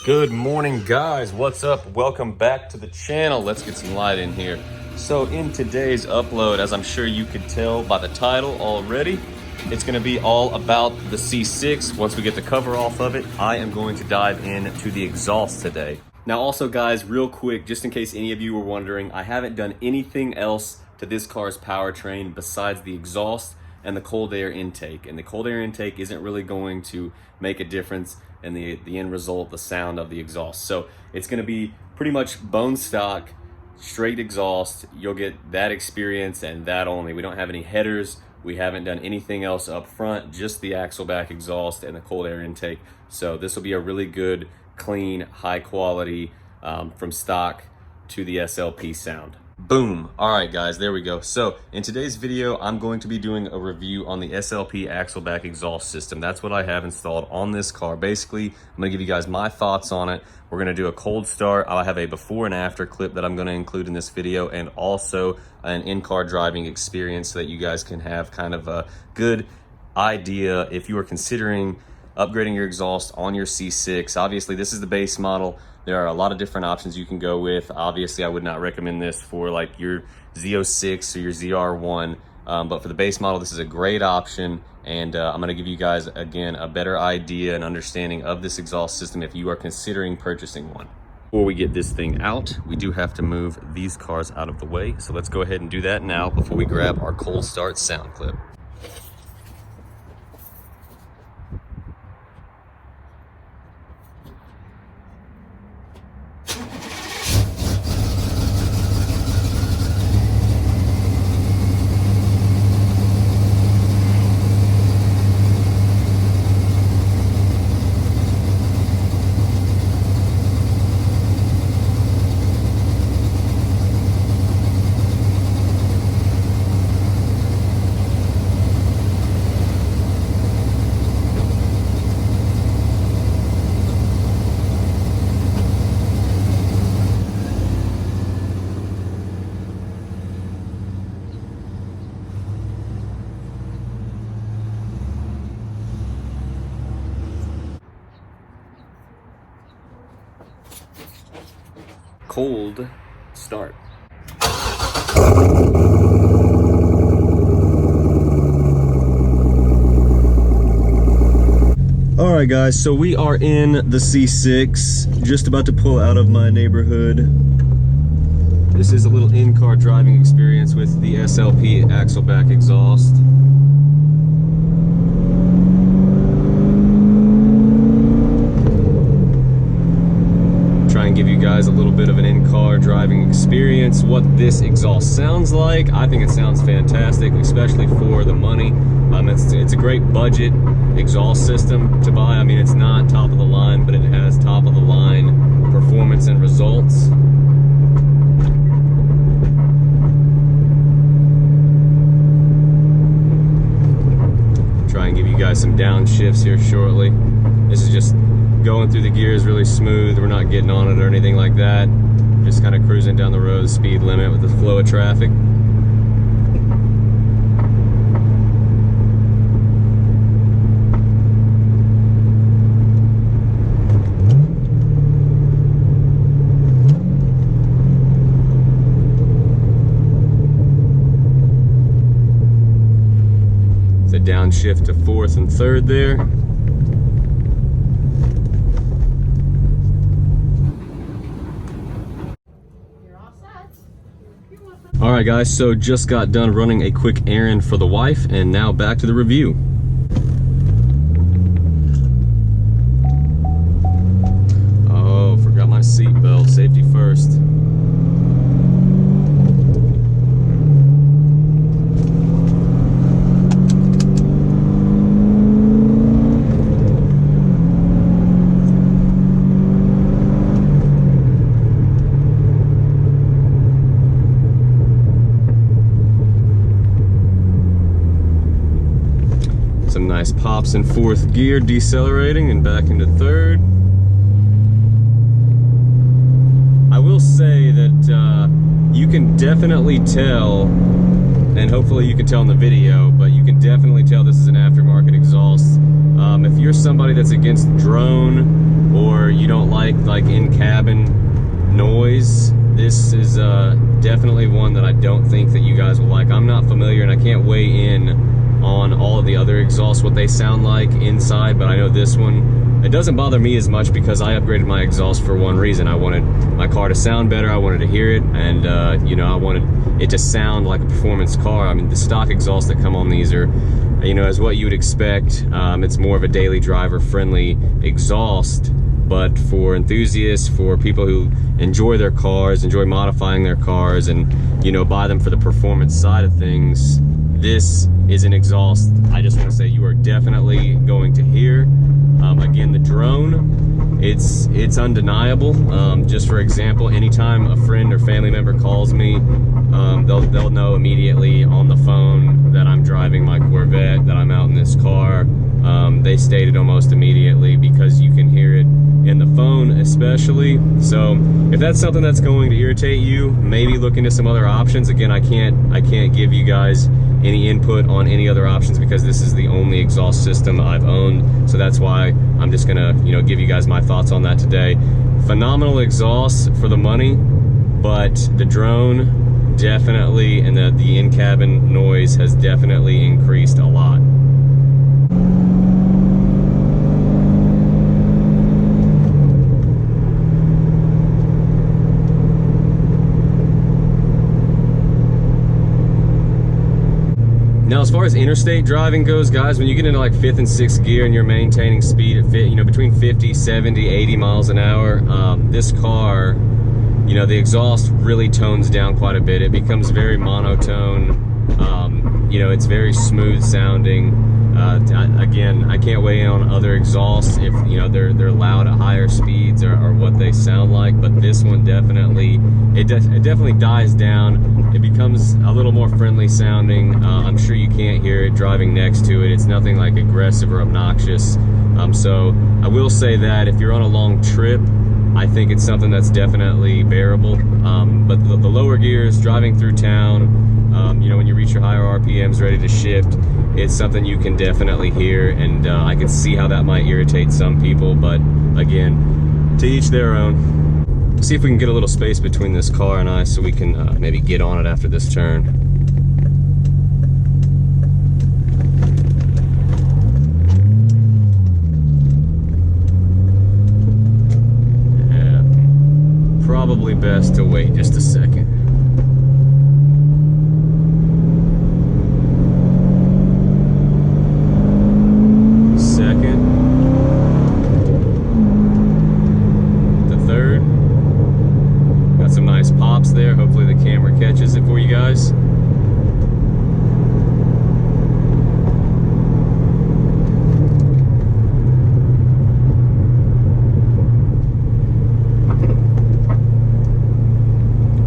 Good morning, guys. What's up? Welcome back to the channel. Let's get some light in here. So in today's upload, as I'm sure you could tell by the title already, it's going to be all about the C6. Once we get the cover off of it, I am going to dive into the exhaust today. Now also, guys, real quick, just in case any of you were wondering, I haven't done anything else to this car's powertrain besides the exhaust and the cold air intake. And the cold air intake isn't really going to make a difference in the end result, the sound of the exhaust. So it's going to be pretty much bone stock, straight exhaust. You'll get that experience and that only. We don't have any headers. We haven't done anything else up front, just the axle back exhaust and the cold air intake. So this will be a really good, clean, high quality from stock to the SLP sound. Boom. All right, guys, there we go. So in today's video, I'm going to be doing a review on the SLP axle back exhaust system. That's what I have installed on this car. Basically, I'm gonna give you guys my thoughts on it. We're gonna do a cold start. I'll have a before and after clip that I'm gonna include in this video, and also an in-car driving experience so that you guys can have kind of a good idea if you are considering upgrading your exhaust on your C6. Obviously, this is the base model. There are a lot of different options you can go with. Obviously, I would not recommend this for like your Z06 or your ZR1, but for the base model, this is a great option. And I'm gonna give you guys, again, a better idea and understanding of this exhaust system if you are considering purchasing one. Before we get this thing out, we do have to move these cars out of the way. So let's go ahead and do that now before we grab our cold start sound clip. Cold start. All right, guys, so we are in the C6, just about to pull out of my neighborhood. This is a little in-car driving experience with the SLP axle back exhaust. And give you guys a little bit of an in-car driving experience, what this exhaust sounds like. I think it sounds fantastic, especially for the money. It's a great budget exhaust system to buy. I mean, it's not top of the line, but it has top of the line performance and results. Try and give you guys some downshifts here shortly. This is just going through the gears really smooth. We're not getting on it or anything like that. Just kind of cruising down the road, speed limit with the flow of traffic. It's a downshift to fourth and third there. All right, guys, so just got done running a quick errand for the wife, and now back to the review. Oh, forgot my seatbelt. Safety first. Some nice pops in fourth gear, decelerating and back into third. I will say that you can definitely tell, and hopefully you can tell in the video, but you can definitely tell this is an aftermarket exhaust. If you're somebody that's against drone, or or you don't like in-cabin noise, this is definitely one that I don't think that you guys will like. I'm not familiar and I can't weigh in on all of the other exhausts, what they sound like inside, but I know this one, it doesn't bother me as much because I upgraded my exhaust for one reason. I wanted my car to sound better, I wanted to hear it, and you know, I wanted it to sound like a performance car. I mean, the stock exhausts that come on these are, you know, as what you would expect. It's more of a daily driver friendly exhaust, but for enthusiasts, for people who enjoy their cars, enjoy modifying their cars, and, you know, buy them for the performance side of things, this is an exhaust I just want to say you are definitely going to hear. Again, the drone, it's undeniable. Just for example, anytime a friend or family member calls me, they'll know immediately on the phone that I'm driving my Corvette, that I'm out in this car. They stated almost immediately because you can hear it in the phone especially. So if that's something that's going to irritate you, maybe look into some other options. Again, I can't give you guys any input on any other options because this is the only exhaust system I've owned. So that's why I'm just gonna, you know, give you guys my thoughts on that today. Phenomenal exhaust for the money, but the drone definitely, and the in-cabin noise has definitely increased a lot. Now, as far as interstate driving goes, guys, when you get into like 5th and 6th gear and you're maintaining speed at, you know, between 50, 70, 80 miles an hour, this car, you know, the exhaust really tones down quite a bit. It becomes very monotone. You know, it's very smooth sounding. Again, I can't weigh in on other exhausts if, you know, they're loud at higher speeds or what they sound like, but this one definitely, it definitely dies down. It becomes a little more friendly sounding. I'm sure you can't hear it driving next to it. It's nothing like aggressive or obnoxious. So I will say that if you're on a long trip, I think it's something that's definitely bearable. But the lower gears, driving through town, you know, when you reach your higher RPMs, ready to shift, it's something you can definitely hear, and I can see how that might irritate some people, but again, to each their own. See if we can get a little space between this car and I so we can maybe get on it after this turn. Yeah, probably best to wait just a second. There, hopefully the camera catches it for you guys.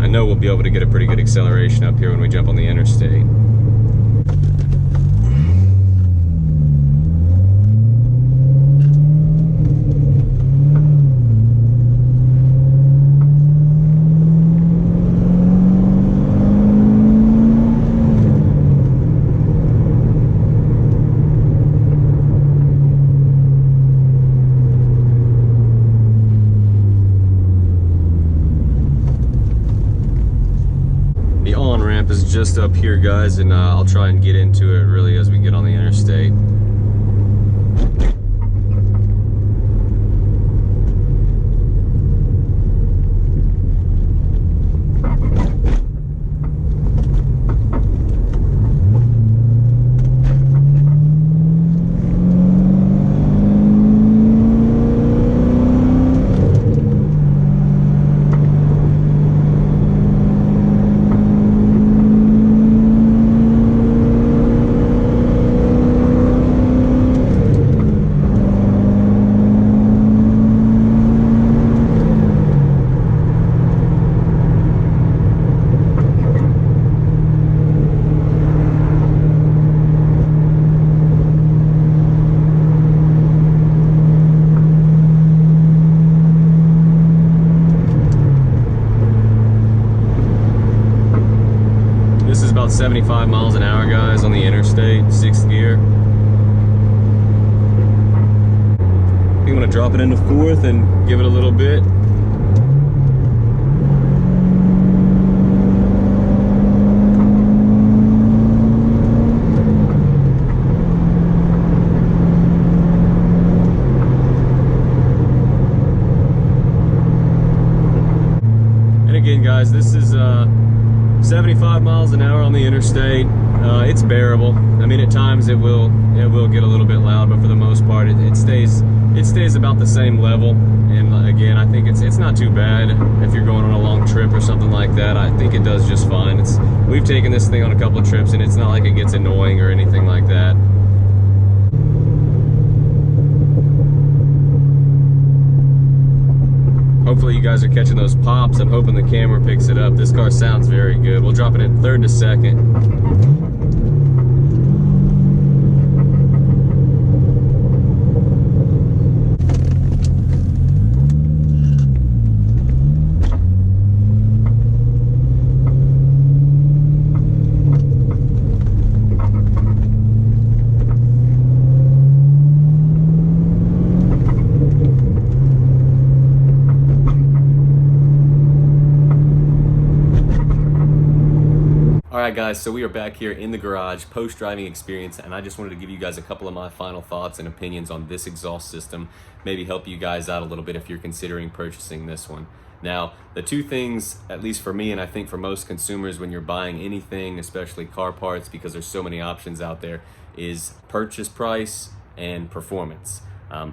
I know we'll be able to get a pretty good acceleration up here when we jump on the interstate. Is just up here, guys, and I'll try and get into it really as we get on the interstate. This is about 75 miles an hour, guys, on the interstate, 6th gear. I'm gonna drop it into fourth and give it a little bit. Again, guys, this is 75 miles an hour on the interstate. It's bearable. I mean, at times it will get a little bit loud, but for the most part, it stays about the same level. And again, I think it's not too bad if you're going on a long trip or something like that. I think it does just fine. We've taken this thing on a couple of trips, and it's not like it gets annoying or anything like that. Hopefully you guys are catching those pops. I'm hoping the camera picks it up. This car sounds very good. We'll drop it in third to second. Alright guys, so we are back here in the garage, post-driving experience, and I just wanted to give you guys a couple of my final thoughts and opinions on this exhaust system, maybe help you guys out a little bit if you're considering purchasing this one. Now, the two things, at least for me and I think for most consumers when you're buying anything, especially car parts, because there's so many options out there, is purchase price and performance.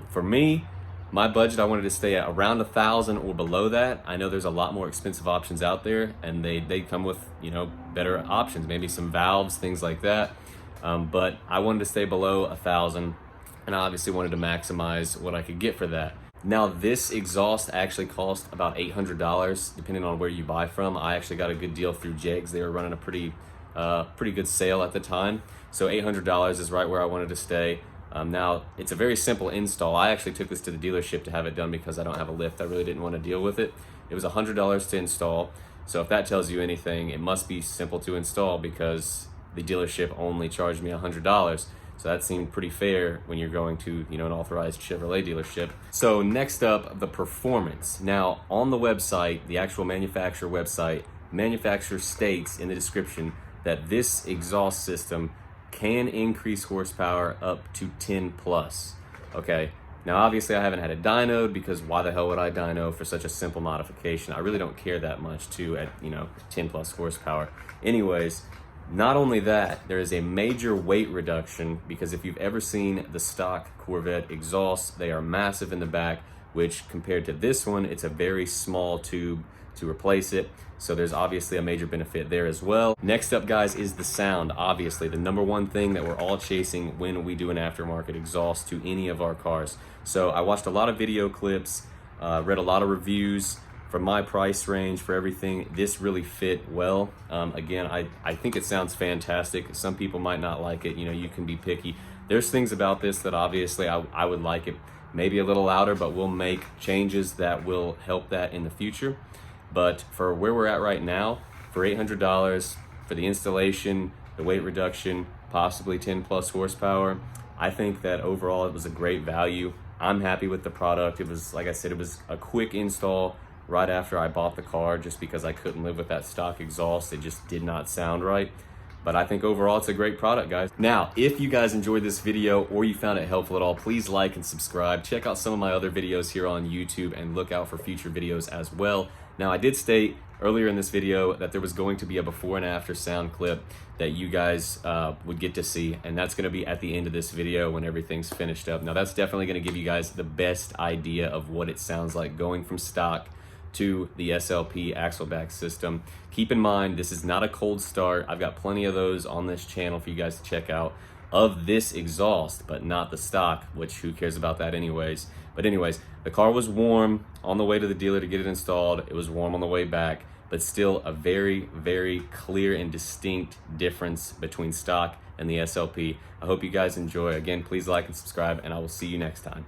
For me, my budget, I wanted to stay at around $1,000 or below that. I know there's a lot more expensive options out there, and they come with, you know, better options, maybe some valves, things like that. But I wanted to stay below $1,000, and I obviously wanted to maximize what I could get for that. Now, this exhaust actually cost about $800, depending on where you buy from. I actually got a good deal through Jegs. They were running a pretty good sale at the time. So $800 is right where I wanted to stay. Now, it's a very simple install. I actually took this to the dealership to have it done because I don't have a lift. I really didn't want to deal with it. It was $100 to install. So if that tells you anything, it must be simple to install because the dealership only charged me $100. So that seemed pretty fair when you're going to, you know, an authorized Chevrolet dealership. So next up, the performance. Now, on the website, the actual manufacturer website, manufacturer states in the description that this exhaust system can increase horsepower up to 10 plus. Okay, now obviously I haven't had it dynoed because why the hell would I dyno for such a simple modification? I really don't care that much too at, you know, 10 plus horsepower. Anyways, not only that, there is a major weight reduction because if you've ever seen the stock Corvette exhausts, they are massive in the back, which compared to this one, it's a very small tube to replace it. So there's obviously a major benefit there as well. Next up, guys, is the sound. Obviously, the number one thing that we're all chasing when we do an aftermarket exhaust to any of our cars. So I watched a lot of video clips, read a lot of reviews. For my price range, for everything, this really fit well. Again, I think it sounds fantastic. Some people might not like it. You know, you can be picky. There's things about this that obviously I would like it maybe a little louder, but we'll make changes that will help that in the future. But for where we're at right now, for $800, for the installation, the weight reduction, possibly 10 plus horsepower, I think that overall it was a great value. I'm happy with the product. It was, like I said, it was a quick install right after I bought the car just because I couldn't live with that stock exhaust. It just did not sound right. But I think overall it's a great product, guys. Now, if you guys enjoyed this video or you found it helpful at all, please like and subscribe. Check out some of my other videos here on YouTube and look out for future videos as well. Now, I did state earlier in this video that there was going to be a before and after sound clip that you guys would get to see, and that's going to be at the end of this video when everything's finished up. Now, that's definitely going to give you guys the best idea of what it sounds like going from stock to the SLP axle-back system. Keep in mind, this is not a cold start. I've got plenty of those on this channel for you guys to check out of this exhaust, but not the stock, which who cares about that anyways. But anyways, the car was warm on the way to the dealer to get it installed. It was warm on the way back, but still a very, very clear and distinct difference between stock and the SLP. I hope you guys enjoy. Again, please like and subscribe, and I will see you next time.